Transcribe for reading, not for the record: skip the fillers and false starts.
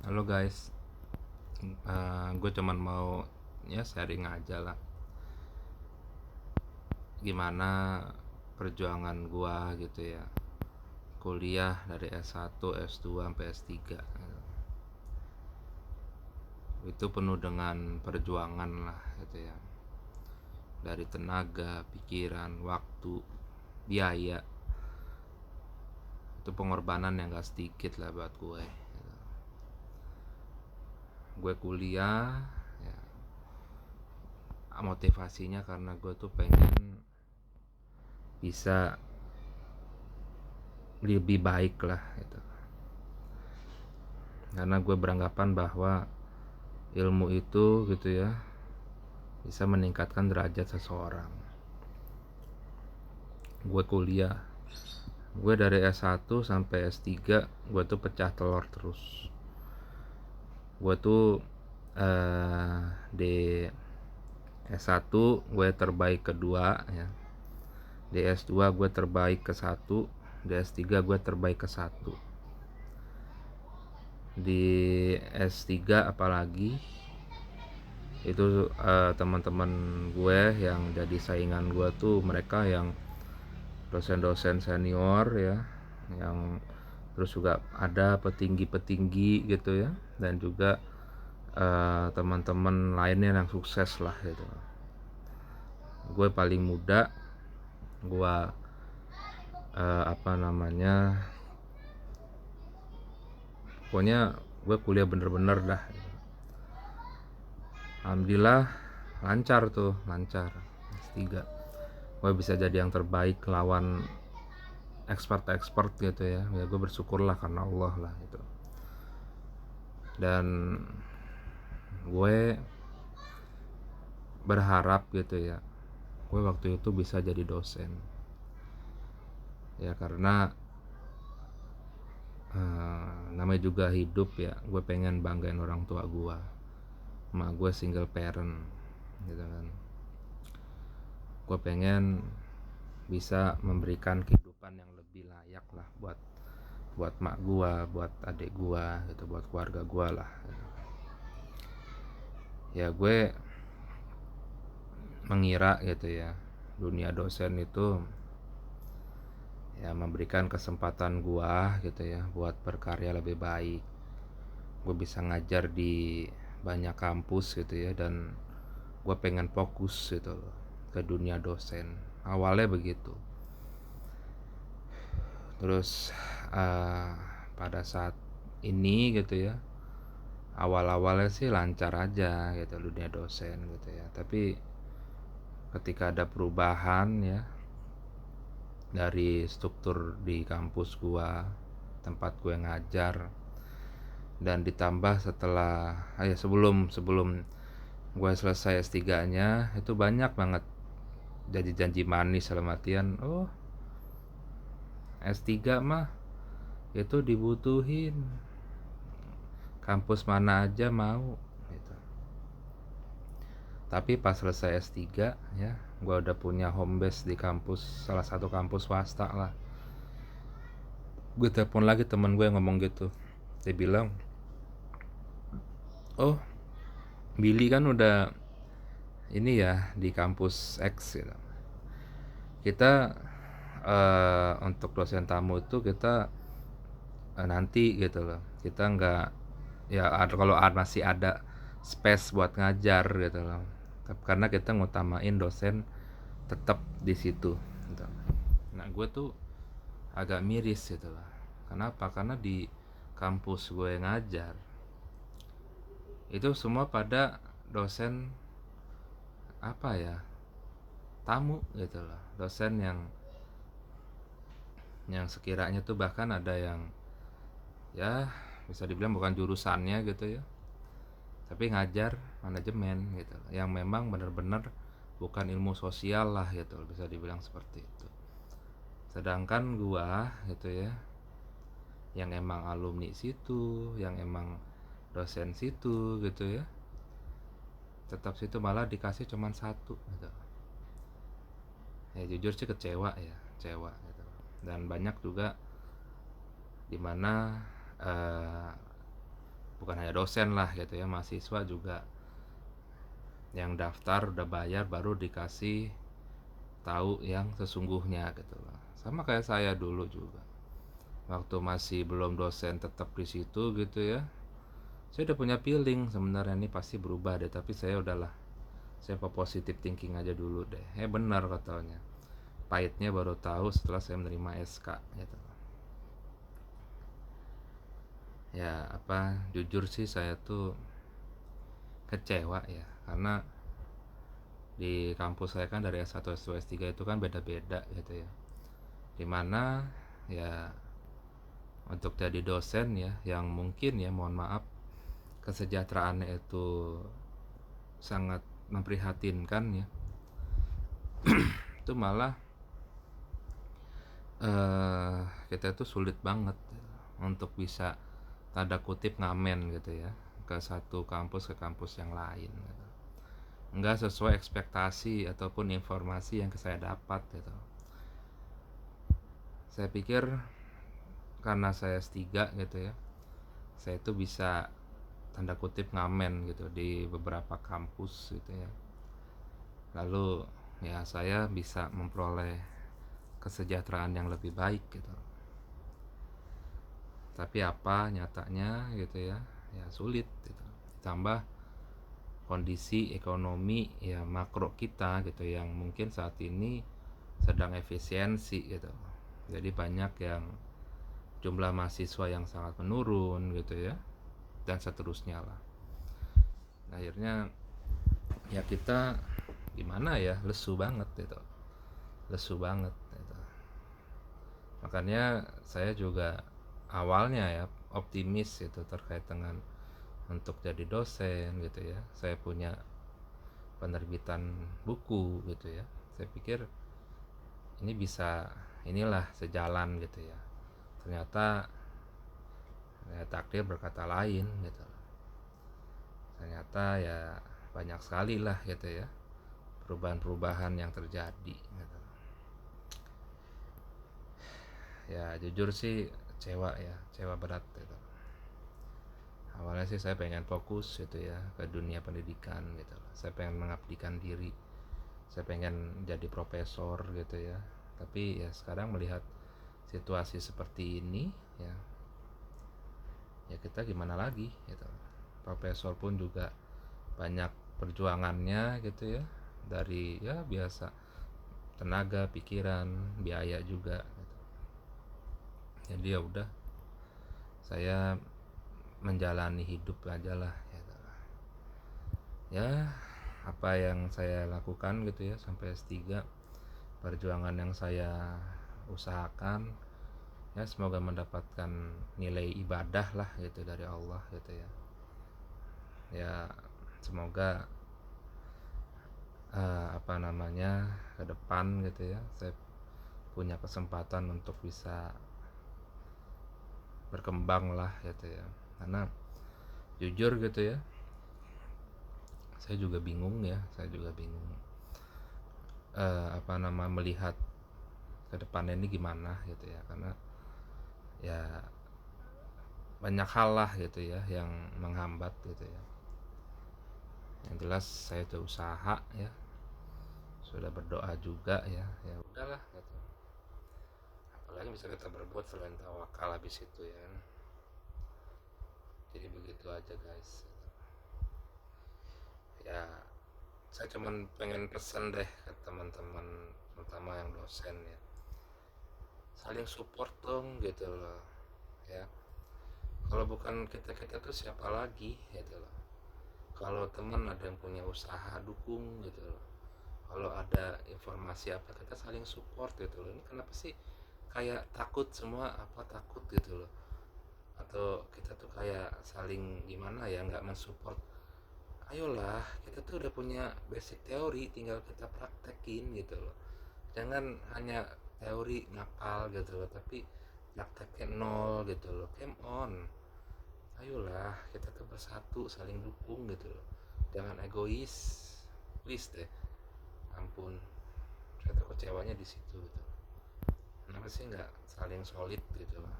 Halo guys, gue cuman mau ya sharing aja lah gimana perjuangan gue gitu ya, kuliah dari S1, S2 sampai S3 itu penuh dengan perjuangan lah gitu ya, dari tenaga, pikiran, waktu, biaya. Itu pengorbanan yang gak sedikit lah buat gue gitu. Gue kuliah ya, motivasinya karena gue tuh pengen bisa lebih baik lah gitu, karena gue beranggapan bahwa ilmu itu gitu ya bisa meningkatkan derajat seseorang. Gue kuliah, gue dari S1 sampai S3 gue tuh pecah telur terus. Gue tuh di S1 gue terbaik kedua ya, di S2 gue terbaik ke satu, di S3 gue terbaik ke satu, di S3 apalagi itu teman-teman gue yang jadi saingan gue tuh mereka yang dosen-dosen senior ya, yang terus juga ada petinggi-petinggi gitu ya, dan juga teman-teman lainnya yang sukses lah gitu. Gue paling muda, gue apa namanya, pokoknya gue kuliah bener-bener dah. Alhamdulillah lancar tuh, lancar S3. Gue bisa jadi yang terbaik lawan expert gitu ya. Ya gue bersyukurlah karena Allah lah gitu. Dan gue berharap gitu ya, gue waktu itu bisa jadi dosen ya, karena namanya juga hidup ya, gue pengen banggain orang tua gue. Emak gue single parent gitu kan, gue pengen bisa memberikan kehidupan yang lebih layak lah buat mak gue, buat adik gue gitu, buat keluarga gue lah gitu. Ya gue mengira gitu ya, dunia dosen itu ya memberikan kesempatan gua gitu ya buat berkarya lebih baik. Gue bisa ngajar di banyak kampus gitu ya, dan gue pengen fokus gitu loh ke dunia dosen. Awalnya begitu. Terus uh, pada saat ini gitu ya, awal-awalnya sih lancar aja gitu dunia dosen gitu ya. Tapi ketika ada perubahan ya dari struktur di kampus gua, tempat gue ngajar, dan ditambah setelah sebelum sebelum gue selesai S3-nya itu banyak banget jadi janji manis dalam artian, oh S3 mah itu dibutuhin, kampus mana aja mau gitu. Tapi pas selesai S3 ya, gue udah punya home base di kampus, salah satu kampus swasta lah. Gue telepon lagi teman gue yang ngomong gitu, dia bilang, oh Billy kan udah ini ya di kampus X gitu. Kita untuk dosen tamu itu kita nanti gitu loh, kita nggak ya kalau masih ada space buat ngajar gitu loh, karena kita ngutamain dosen tetap di situ gitu. Nah gue tuh agak miris gitu loh. Kenapa? Karena di kampus gue ngajar itu semua pada dosen apa ya, tamu gitu loh, dosen yang sekiranya tuh bahkan ada yang ya bisa dibilang bukan jurusannya gitu ya, tapi ngajar manajemen gitu, yang memang benar-benar bukan ilmu sosial lah gitu, bisa dibilang seperti itu. Sedangkan gua gitu ya, yang emang alumni situ, yang emang dosen situ gitu ya, tetap situ malah dikasih cuman satu gitu. Ya jujur sih kecewa ya, kecewa gitu. Dan banyak juga dimana bukan hanya dosen lah gitu ya, mahasiswa juga yang daftar udah bayar baru dikasih tahu yang sesungguhnya gitu loh. Sama kayak saya dulu juga. Waktu masih belum dosen tetap di situ gitu ya. Saya udah punya feeling sebenarnya ini pasti berubah deh, tapi saya udahlah. Saya positive thinking aja dulu deh. Benar katanya. Pahitnya baru tahu setelah saya menerima SK gitu. Ya apa jujur sih saya tuh kecewa ya karena di kampus saya kan dari S1, S2, S3 itu kan beda-beda gitu ya. Dimana ya untuk jadi dosen ya yang mungkin ya mohon maaf kesejahteraannya itu sangat memprihatinkan ya, itu malah eh kita tuh sulit banget untuk bisa tanda kutip ngamen gitu ya ke satu kampus ke kampus yang lain gitu. Nggak sesuai ekspektasi ataupun informasi yang saya dapat gitu. Saya pikir karena saya S3 gitu ya, saya itu bisa tanda kutip ngamen gitu di beberapa kampus gitu ya. Lalu ya saya bisa memperoleh kesejahteraan yang lebih baik gitu. Tapi apa nyatanya gitu ya, ya sulit gitu. Ditambah kondisi ekonomi ya makro kita gitu yang mungkin saat ini sedang efisiensi gitu. Jadi banyak yang jumlah mahasiswa yang sangat menurun gitu ya dan seterusnya lah. Akhirnya ya kita gimana ya lesu banget gitu, lesu banget gitu. Makanya saya juga awalnya ya optimis itu terkait dengan untuk jadi dosen gitu ya. Saya punya penerbitan buku gitu ya. Saya pikir ini bisa inilah sejalan gitu ya. Ternyata ya, takdir berkata lain gitu. Ternyata ya banyak sekali lah gitu ya perubahan-perubahan yang terjadi gitu. Ya jujur sih kecewa ya, kecewa berat gitu. Awalnya sih saya pengen fokus gitu ya ke dunia pendidikan gitu. Saya pengen mengabdikan diri, saya pengen jadi profesor gitu ya. Tapi ya sekarang melihat situasi seperti ini ya, ya kita gimana lagi gitu. Profesor pun juga banyak perjuangannya gitu ya, dari ya biasa tenaga, pikiran, biaya juga gitu. Jadi ya udah saya menjalani hidup aja lah gitu. Ya apa yang saya lakukan gitu ya sampai S3, perjuangan yang saya usahakan ya semoga mendapatkan nilai ibadah lah gitu dari Allah gitu ya. Ya semoga apa namanya ke depan gitu ya saya punya kesempatan untuk bisa berkembang lah gitu ya. Karena jujur gitu ya saya juga bingung ya, saya juga bingung apa nama melihat ke depannya ini gimana gitu ya. Karena ya banyak hal lah gitu ya yang menghambat gitu ya. Yang jelas saya sudah usaha ya, sudah berdoa juga ya, ya udahlah gitu. Apalagi bisa kita berbuat selain tawakal habis itu ya. Jadi begitu aja guys. Ya saya cuman pengen pesan deh ke teman-teman terutama yang dosen ya, saling support dong gitu loh ya. Kalau bukan kita kita tuh siapa lagi gitu loh. Kalau teman ada yang punya usaha dukung gitu loh. Kalau ada informasi apa kita saling support gitu loh. Ini kenapa sih kayak takut semua, apa takut gitu loh, atau kita tuh kayak saling gimana ya nggak mensupport. Ayolah kita tuh udah punya basic teori tinggal kita praktekin gitu loh. Jangan hanya teori ngapal gitu loh tapi prakteknya nol gitu loh. Come on, ayolah kita tuh bersatu saling dukung gitu loh, jangan egois, please deh. Ampun, saya tuh kecewanya di situ gitu. Kenapa sih nggak saling solid gitu loh.